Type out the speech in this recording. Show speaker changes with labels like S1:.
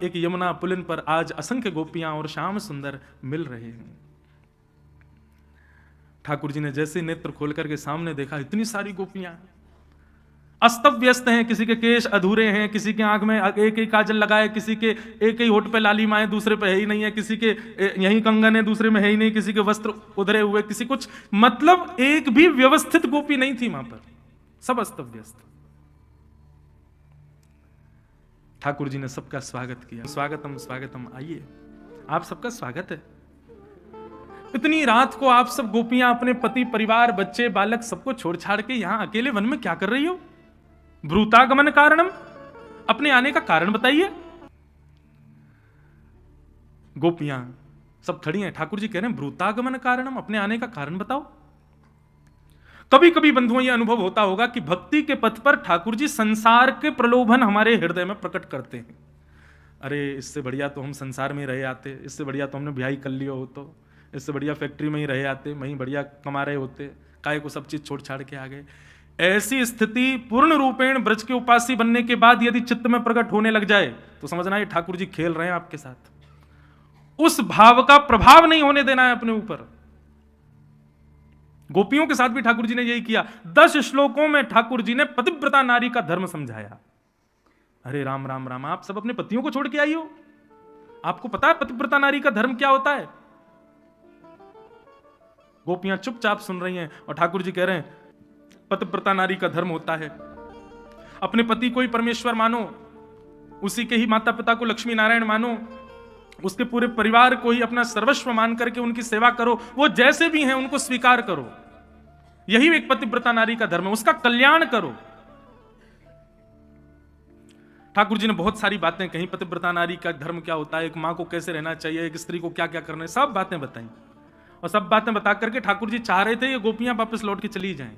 S1: एक यमुना पुलिन पर आज असंख्य गोपियां और श्याम सुंदर मिल रहे हैं। ठाकुर जी ने जैसे नेत्र खोल करके सामने देखा, इतनी सारी गोपियां अस्त व्यस्त हैं, किसी के केश अधूरे हैं, किसी के आंख में एक ही काजल लगाए, किसी के एक ही होठ पे लाली माए, दूसरे पे है ही नहीं है, किसी के यही कंगन है, दूसरे में है ही नहीं, किसी के वस्त्र उधरे हुए, किसी कुछ, मतलब एक भी व्यवस्थित गोपी नहीं थी वहां पर, सब अस्त व्यस्त। ठाकुर जी ने सबका स्वागत किया, स्वागतम स्वागतम, आइए, आप सबका स्वागत है। इतनी रात को आप सब गोपियां अपने पति परिवार बच्चे बालक सबको छोड़ छाड़ के यहां अकेले वन में क्या कर रही हो? ब्रूतागमन कारणम, अपने आने का कारण बताइए। गोपियां सब खड़ी हैं, ठाकुर जी कह रहे हैं ब्रूतागमन कारणम, अपने आने का कारण बताओ। कभी कभी बंधुओं यह अनुभव होता होगा कि भक्ति के पथ पर ठाकुर जी संसार के प्रलोभन हमारे हृदय में प्रकट करते हैं। अरे इससे बढ़िया तो हम संसार में रहे आते, इससे बढ़िया तो हमने ब्याह कर लिया हो, तो इससे बढ़िया फैक्ट्री में ही रहे आते, वहीं बढ़िया कमा रहे होते, काहे को सब चीज छोड़ छाड़ के आ गए। ऐसी स्थिति पूर्ण रूपेण ब्रज के उपासी बनने के बाद यदि चित्त में प्रकट होने लग जाए तो समझना ये ठाकुर जी खेल रहे हैं आपके साथ। उस भाव का प्रभाव नहीं होने देना है अपने ऊपर। गोपियों के साथ भी ठाकुर जी ने यही किया। 10 श्लोकों में ठाकुर जी ने पतिव्रता नारी का धर्म समझाया। अरे राम राम राम, आप सब अपने पतियों को छोड़ के आई हो, आपको पता है पतिव्रता नारी का धर्म क्या होता है? गोपियां चुपचाप सुन रही हैं और ठाकुर जी कह रहे हैं पतिव्रता नारी का धर्म होता है अपने पति को ही परमेश्वर मानो, उसी के ही माता पिता को लक्ष्मी नारायण मानो, उसके पूरे परिवार को ही अपना सर्वस्व मान करके उनकी सेवा करो, वो जैसे भी हैं उनको स्वीकार करो, यही एक पतिव्रता नारी का धर्म है, उसका कल्याण करो। ठाकुर जी ने बहुत सारी बातें कही, पतिव्रता नारी का धर्म क्या होता है, एक मां को कैसे रहना चाहिए, एक स्त्री को क्या क्या करना है, सब बातें बताई। और सब बातें बता करके ठाकुर जी चाह रहे थे ये गोपियां वापस लौट के चली जाएं,